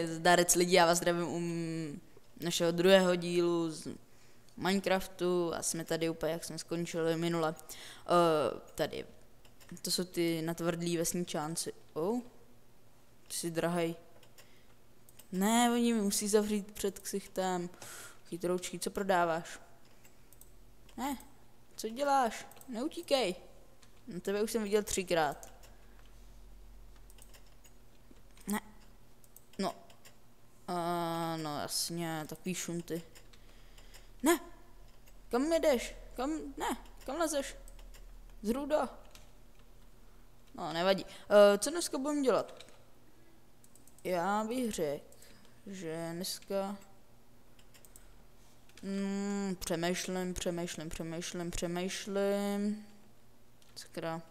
Zdarec lidi, já vás zdravím u našeho druhého dílu z Minecraftu a jsme tady úplně, jak jsme skončili minule. Tady, to jsou ty natvrdlí vesničánci. Ty jsi drahej. Ne, oni mi musí zavřít před ksichtem. Chytroučky, co prodáváš? Ne, co děláš? Neutíkej. No tebe už jsem viděl 3krát. Ne. No. No jasně, takový šunty. Ne. Kam jdeš? Kam lezeš? Zrůda. No, nevadí. Co dneska budeme dělat? Já bych řekl, že dneska... Přemýšlím. Sakra.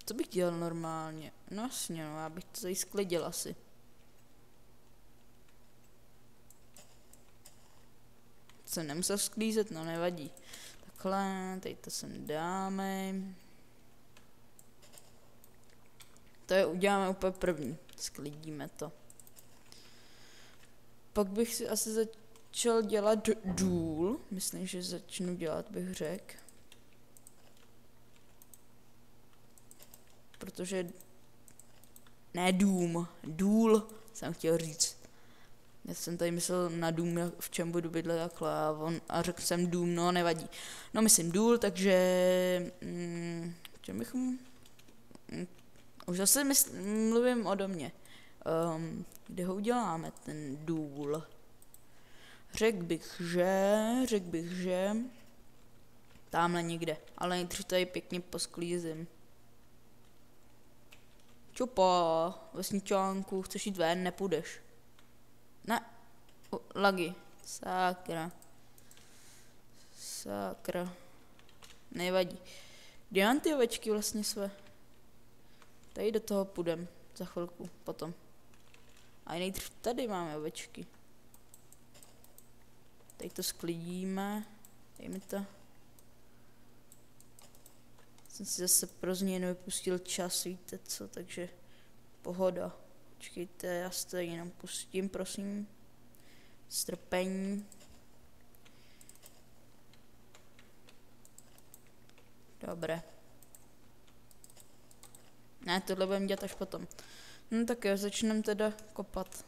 Co bych dělal normálně? No jasně, no, já bych to tady sklidil asi. Jsem nemusel sklízet, no nevadí. Takhle, tady to sem dáme. To je uděláme úplně první. Sklidíme to. Pak bych si asi začal dělat důl. Myslím, že začnu dělat, bych řekl. Protože... Ne dům, důl jsem chtěl říct. Já jsem tady myslel na dům, v čem budu bydlet takhle a řekl jsem dům, no nevadí. No myslím důl, takže... čem bychom... Už zase mluvím o domě. Kde ho uděláme, ten důl? Řekl bych, že... Tamhle někde, ale nejdřív tady pěkně posklízím. Čopa, vesničánku, chceš jít ven, nepůjdeš. Ne, lagy, sakra, nevadí. Kde mám ty ovečky vlastně své? Tady do toho půjdem, za chvilku, potom. A nejdřív tady máme ovečky. Tady to sklidíme, dej mi to. Jsem si zase pro změnu vypustil čas, víte co, takže pohoda. Počkejte, já se tady jenom pustím, prosím. Strpení. Dobré. Ne, tohle budeme dělat až potom. No tak jo, začneme teda kopat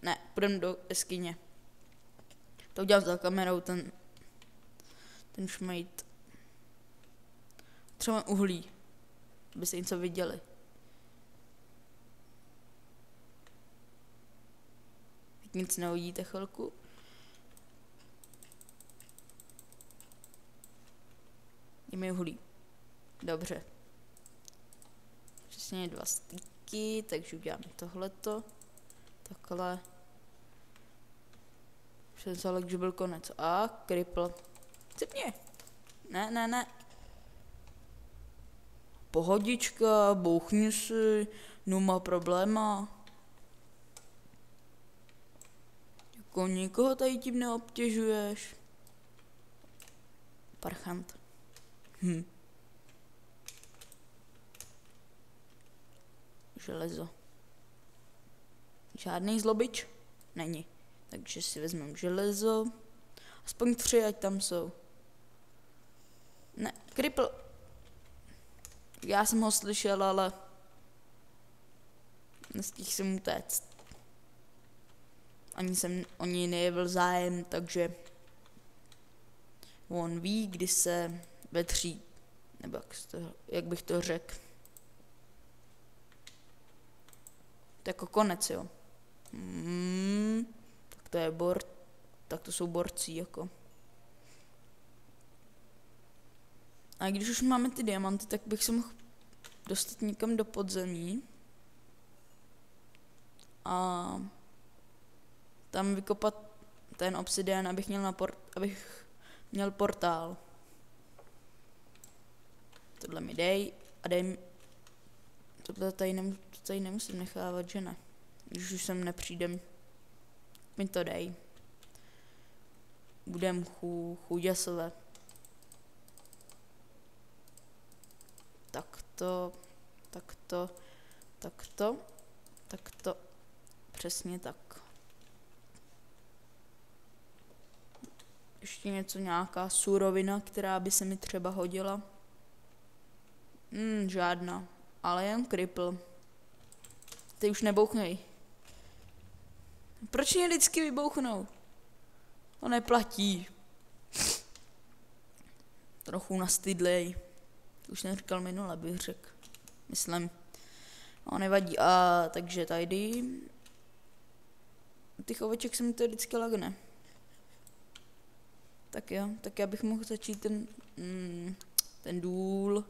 ne, půjdeme do jeskyně. To udělám za kamerou, ten šmejt. Třeba uhlí, abyste něco viděli. Teď nic neuvidíte chvilku. Jdeme uhlí. Dobře. Přesně 2 styky, takže uděláme tohleto. Takhle. Už jsem se že byl konec. A kripl. Cipně. Ne. Pohodička, bouchni si, no má probléma. Jako nikoho tady tím neobtěžuješ. Parchant. Železo. Žádný zlobič? Není. Takže si vezmeme železo. Aspoň 3, ať tam jsou. Ne, kripl. Já jsem ho slyšel, ale nestihl jsem utéct. Ani jsem o něj nejevil zájem, takže on ví, kdy se vetří, nebo jak bych to řekl. To je jako konec, jo. Tak to je tak to jsou borci, jako. A když už máme ty diamanty, tak bych se mohl dostat někam do podzemí. A tam vykopat ten obsidian, abych měl portál. Tohle mi dej a dej mi... Tohle tady nemusím nechávat, že ne? Když už sem nepřijdem, mi to dej. Budem chuděsové. Tak takto, takto, takto, takto, přesně tak. Ještě něco, nějaká surovina, která by se mi třeba hodila. Žádná, ale jen kripl. Ty už nebouchnej. Proč mě vždycky vybouchnou? To neplatí. Trochu nastydlej. To už jsem říkal minule, bych řekl. Myslím. No, nevadí. A takže tady. Těch oveček se mi to vždycky lagne. Tak jo, tak já bych mohl začít ten důl.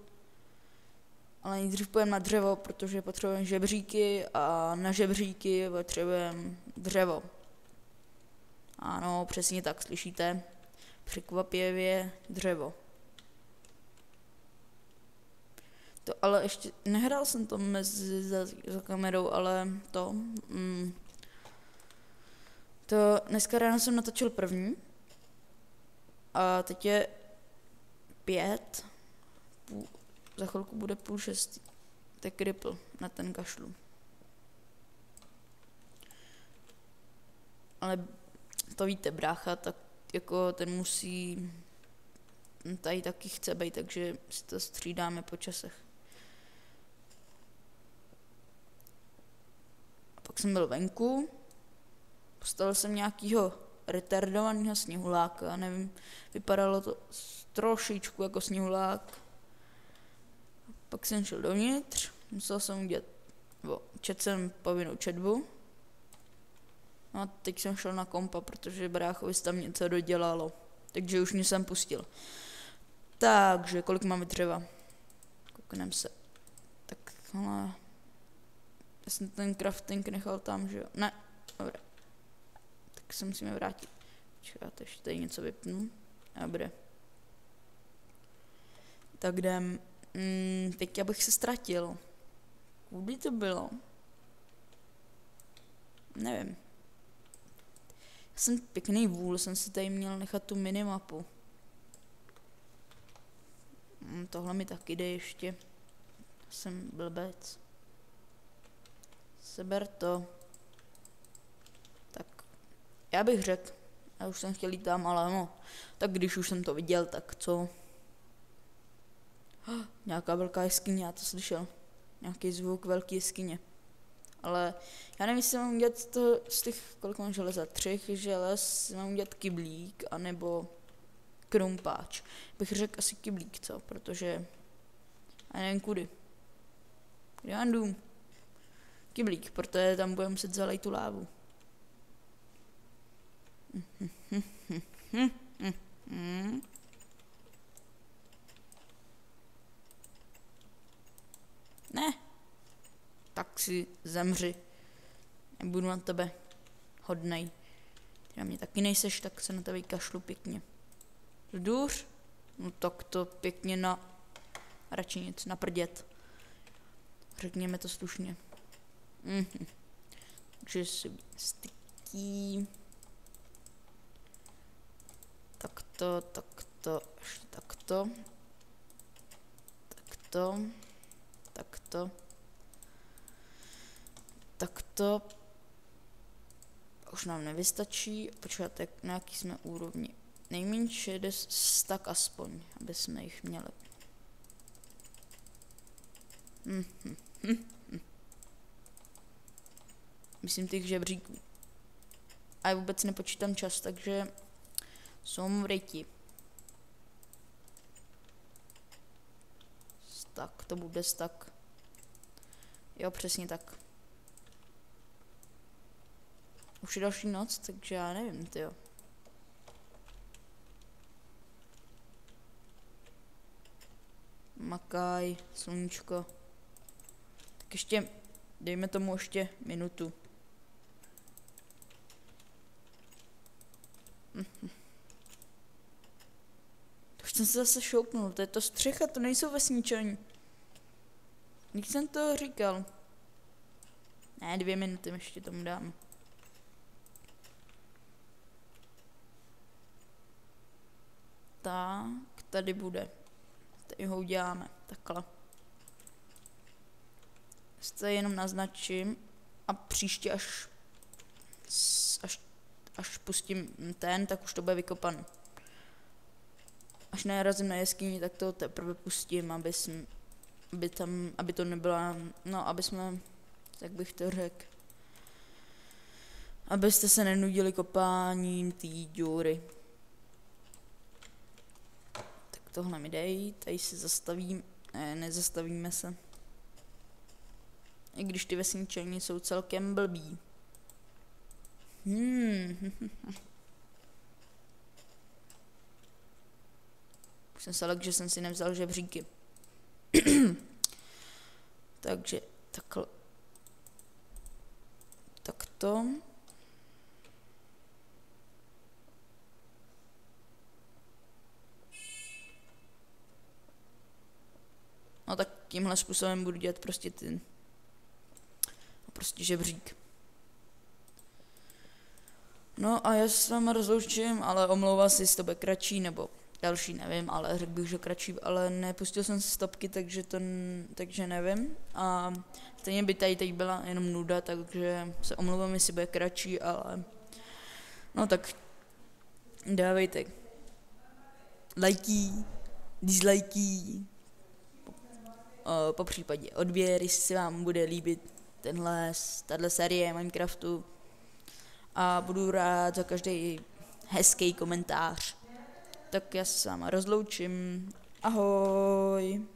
Ale nejdřív půjdeme na dřevo, protože potřebujeme žebříky a na žebříky potřebujeme dřevo. Ano, přesně tak, slyšíte? Překvapivě dřevo. To ale ještě, nehrál jsem to za kamerou, ale to dneska ráno jsem natočil první. A teď je 5. Za chvilku bude 5:30. Tak kripl na ten kašlu. Ale to víte, brácha, tak jako ten musí, tady taky chce být, takže si to střídáme po časech. A pak jsem byl venku, postavil jsem nějakýho retardovaného sněhuláka, nevím, vypadalo to trošičku jako sněhulák. Pak jsem šel dovnitř, musel jsem udělat, četl jsem povinnou četbu. No a teď jsem šel na kompa, protože bráchovi tam něco dodělalo, takže už mě jsem pustil. Takže, kolik máme dřeva? Koukneme se. Tak, ale já jsem ten crafting nechal tam, že jo? Ne, dobré. Tak se musíme vrátit. Čekáte, ještě tady něco vypnu. Dobré. Tak jdem. Teď abych se ztratil. Kudy to bylo? Nevím. Já jsem pěkný vůl, jsem si tady měl nechat tu minimapu. Tohle mi taky jde ještě. Jsem blbec. Seber to. Tak. Já bych řekl. Já už jsem chtěl jít tam, ale no. Tak když už jsem to viděl, tak co? Nějaká velká jeskyně, já to slyšel. Nějaký zvuk velké jeskyně. Ale já nevím, jestli mám udělat to z těch, kolik mám železa, 3 želez, mám udělat kyblík, anebo krumpáč. Bych řekl asi kyblík, co? Protože, a nevím kudy. Kde mám dům? Kyblík, protože tam budeme muset zalejt tu lávu. Ne. Tak si zemři. Nebudu na tebe hodnej. Ty na mě taky nejseš, tak se na tebe kašlu pěkně. Zdůř? No tak to pěkně radši nic naprdět. Řekněme to slušně. Takže si styký. Takto, takto, ještě takto. Takto. Takto. Takto. Už nám nevystačí. Počkáte, na jaký jsme úrovni. Nejmenší jde tak aspoň, aby jsme jich měli. Myslím těch žebříků. A já vůbec nepočítám čas, takže jsou v rejti. Tak, to bude tak. Jo, přesně tak. Už je další noc, takže já nevím, tyjo. Makaj, sluníčko. Tak ještě, dejme tomu ještě minutu. Už jsem se zase šoupnul, to je to střecha, to nejsou vesničani. Když jsem to říkal. Ne, 2 minuty ještě tomu dám. Tak, tady bude. Tady ho uděláme, takhle. to jenom naznačím a příště až pustím ten, tak už to bude vykopan. Až narazím na jeskyni, tak to teprve pustím, aby to nebyla, no, aby jsme, jak bych to řekl, abyste se nenudili kopáním té díry. Tak tohle mi dej, tady se zastavím, ne, nezastavíme se. I když ty vesničani jsou celkem blbý. Už jsem se lekl, že jsem si nevzal žebříky. Takže takhle. Takto. No tak tímhle způsobem budu dělat prostě žebřík. No a já se s váma rozloučím, ale omlouvám si, jestli to bude kratší, nebo další, nevím, ale řekl bych, že kratší, ale nepustil jsem si stopky, takže nevím. A stejně by tady byla jenom nuda, takže se omlouvám, jestli bude kratší, ale no tak dávejte lajky, dislajky, po případě odběr, jestli se vám bude líbit tahle série Minecraftu, a budu rád za každý hezký komentář. Tak já se s váma rozloučím. Ahoj.